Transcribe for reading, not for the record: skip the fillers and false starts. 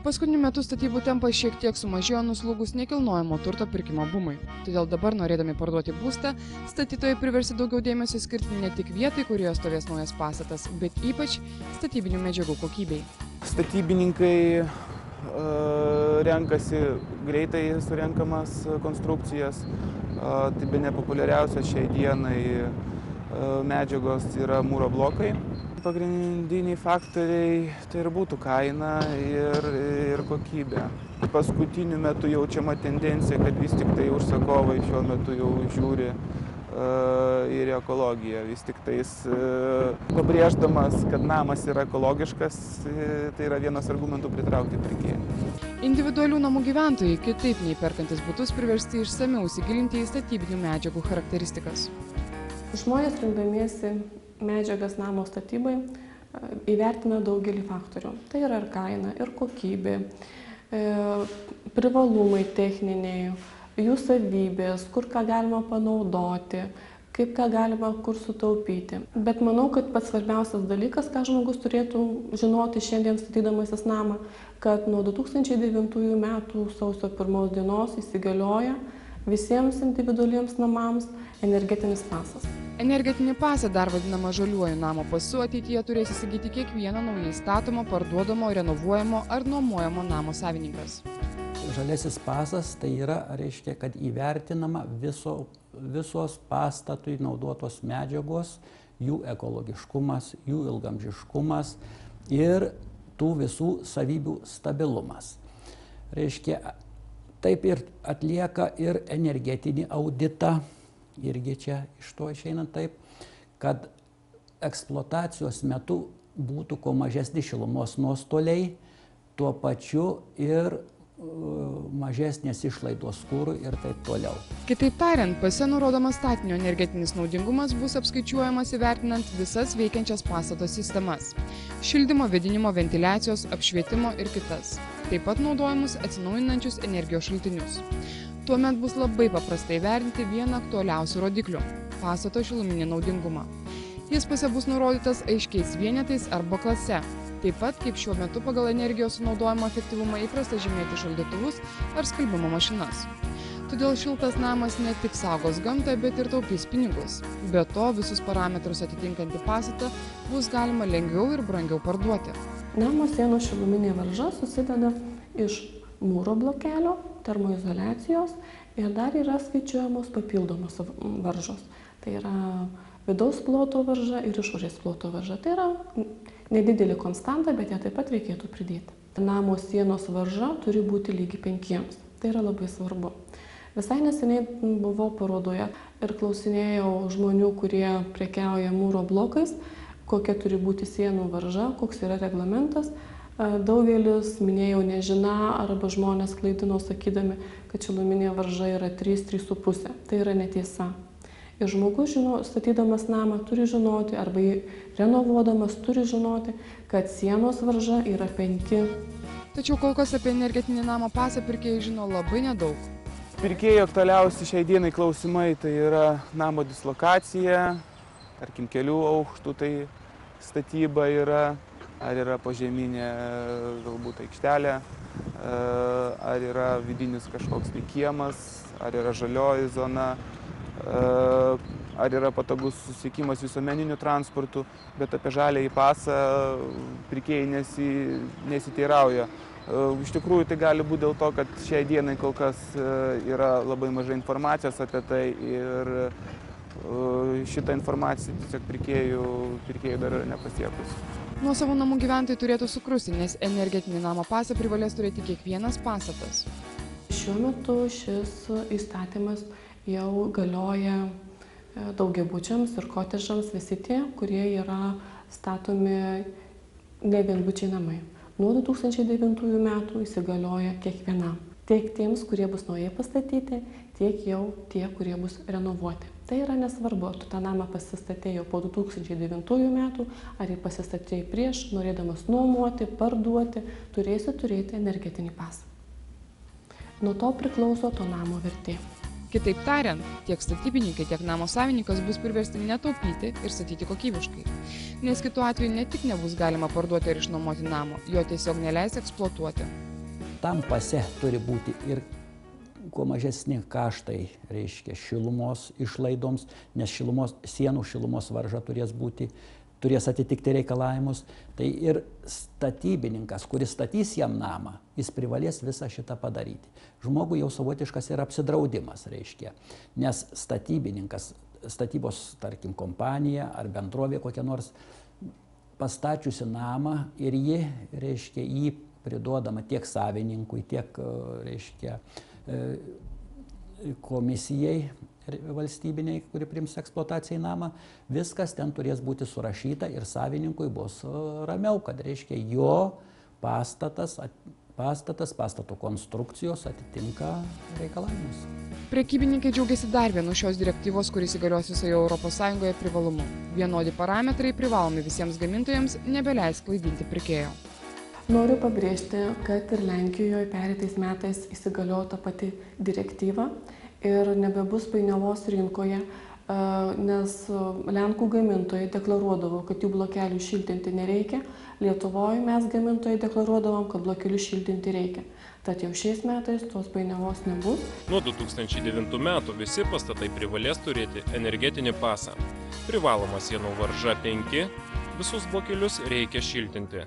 Paskutiniu metu statybų tempas šiek tiek sumažėjo nuslūgus nekilnojamo turto pirkimo bumui. Todėl dabar, norėdami parduoti būstą, statytojai priversti daugiau dėmesio skirti ne tik vietai, kurioje stovės naujas pastatas, bet ypač statybinių medžiagų kokybei. Statybininkai renkasi greitai surenkamas konstrukcijas. Tai bene populiariausias šiai dienai medžiagos yra mūro blokai. Pagrindiniai faktoriai tai ir būtų kaina ir kokybė. Paskutiniu metu jaučiama tendencija, kad vis tik tai užsakovai šiuo metu jau žiūri ir ekologiją. Vis tik tais pabrėždamas, kad namas yra ekologiškas, tai yra vienas argumentų pritraukti pirkėjų. Individualių namų gyventojai, kitaip nei perkantis butus, priversti išsamiau įsigilinti į statybinių medžiagų charakteristikas. Žmonės rinkdamiesi medžiagas namo statybai įvertina daugelį faktorių. Tai yra ir kaina, ir kokybė, privalumai techniniai, jų savybės, kur ką galima panaudoti, kaip ką galima kur sutaupyti. Bet manau, kad pats svarbiausias dalykas, ką žmogus turėtų žinoti šiandien statydamasis namą, kad nuo 2009 metų sausio 1 dienos įsigalioja visiems individualiems namams energetinis pasas. Energetinį pasą, dar vadinamą žaliuoju namo pasu, ateityje turės įsigyti kiekvieno naujai statomo, parduodamo, renovuojamo ar nuomojamo namo savininkas. Žaliasis pasas tai yra, reiškia, kad įvertinama visos pastatui naudotos medžiagos, jų ekologiškumas, jų ilgamžiškumas ir tų visų savybių stabilumas. Reiškia, taip ir atlieka ir energetinį auditą. Irgi čia iš to išeinant taip, kad eksploatacijos metu būtų kuo mažesni šilumos nuostoliai, tuo pačiu ir mažesnės išlaidos kurui ir taip toliau. Kitaip tariant, pase nurodomas statinio energetinis naudingumas bus apskaičiuojamas įvertinant visas veikiančias pastato sistemas – šildymo, vėdinimo, ventiliacijos, apšvietimo ir kitas. Taip pat naudojamus atsinaujinančius energijos šaltinius. Tuomet bus labai paprastai vertinti vieną aktualiausių rodiklių – pastato šiluminį naudingumą. Jis pase bus nurodytas aiškiais vienetais arba klase, taip pat kaip šiuo metu pagal energijos sunaudojimo efektyvumą įprasta žymėti šaldytuvus ar skalbimo mašinas. Todėl šiltas namas ne tik saugos gamtą, bet ir taupys pinigus. Be to, visus parametrus atitinkantį pastatą bus galima lengviau ir brangiau parduoti. Namo sienos šiluminė varža susideda iš mūro blokelio, termoizoliacijos ir dar yra skaičiuojamos papildomos varžos. Tai yra vidaus ploto varža ir išorės ploto varža. Tai yra nedidelė konstanta, bet ją taip pat reikėtų pridėti. Namo sienos varža turi būti lygi 5. Tai yra labai svarbu. Visai neseniai buvau parodoje ir klausinėjau žmonių, kurie prekiauja mūro blokais, kokia turi būti sienų varža, koks yra reglamentas. Daugelis, minėjau, nežina arba žmonės klaidino sakydami, kad šiluminė varža yra 3–3,5. Tai yra netiesa. Ir žmogus, statydamas namą, turi žinoti, arba renovuodamas turi žinoti, kad sienos varža yra 5. Tačiau kol kas apie energetinį namo pasą pirkėjai žino labai nedaug. Pirkėjų aktualiausi šiai dienai klausimai tai yra namo dislokacija, tarkim kelių aukštų tai statyba yra, ar yra požeminė galbūt aikštelė, ar yra vidinis kažkoks tai kiemas, ar yra žalioji zona, ar yra patogus susisiekimas visuomeniniu transportu, bet apie žaliąjį pasą pirkėjai nesiteirauja. Iš tikrųjų tai gali būti dėl to, kad šiai dienai kol kas yra labai mažai informacijos apie tai ir šitą informaciją tiesiog pirkėjų dar yra nepasiekus. Nuosavų namų gyventojai turėtų sukrusti, nes energetinį namo pasą privalės turėti kiekvienas pastatas. Šiuo metu šis įstatymas jau galioja daugiabučiams ir kotedžams, visi tie, kurie yra statomi ne vienbučiai namai. Nuo 2009 metų įsigalioja kiekvienam. Tiek tiems, kurie bus naujai pastatyti, tiek jau tie, kurie bus renovuoti. Tai yra nesvarbu, ar tu tą namą pasistatėjai po 2009 metų, ar jį pasistatėjai prieš, norėdamas nuomoti, parduoti, turėsi turėti energetinį pasą. Nuo to priklauso to namo vertė. Kitaip tariant, tiek statybininkai, tiek namo savininkas bus priversti netaupyti ir statyti kokybiškai. Nes kitu atveju ne tik nebus galima parduoti ir išnuomoti namo, jo tiesiog neleis eksploatuoti. Tam pase turi būti ir kuo mažesni kaštai, reiškia, šilumos išlaidoms, nes sienų šilumos varža turės atitikti reikalavimus. Tai ir statybininkas, kuris statys jam namą, jis privalės visą šitą padaryti. Žmogui jau savotiškas yra apsidraudimas, reiškia, nes statybininkas, statybos, tarkim, kompanija ar bendrovė kokia nors pastačiusi namą ir ji, reiškia, jį priduodama tiek savininkui, tiek, reiškia, komisijai valstybiniai, kuri priims eksploatacijai namą, viskas ten turės būti surašyta ir savininkui bus ramiau, kad, reiškia, jo pastato konstrukcijos atitinka reikalavimus. Prekybininkai džiaugiasi dar vienu šios direktyvos, kuris įgalios visoje ES privalumu. Vienodi parametrai privalomi visiems gamintojams, nebeleis klaidinti pirkėjo. Noriu pabrėžti, kad ir Lenkijoje pereitais metais įsigaliojo ta pati direktyva ir nebebus painiavos rinkoje, nes Lenkų gamintojai deklaruodavo, kad jų blokelių šiltinti nereikia, Lietuvoje mes gamintojai deklaruodavom, kad blokelių šiltinti reikia. Tad jau šiais metais tos painiavos nebus. Nuo 2009 metų visi pastatai privalės turėti energetinį pasą. Privaloma sienų varža 5, visus blokelius reikia šiltinti.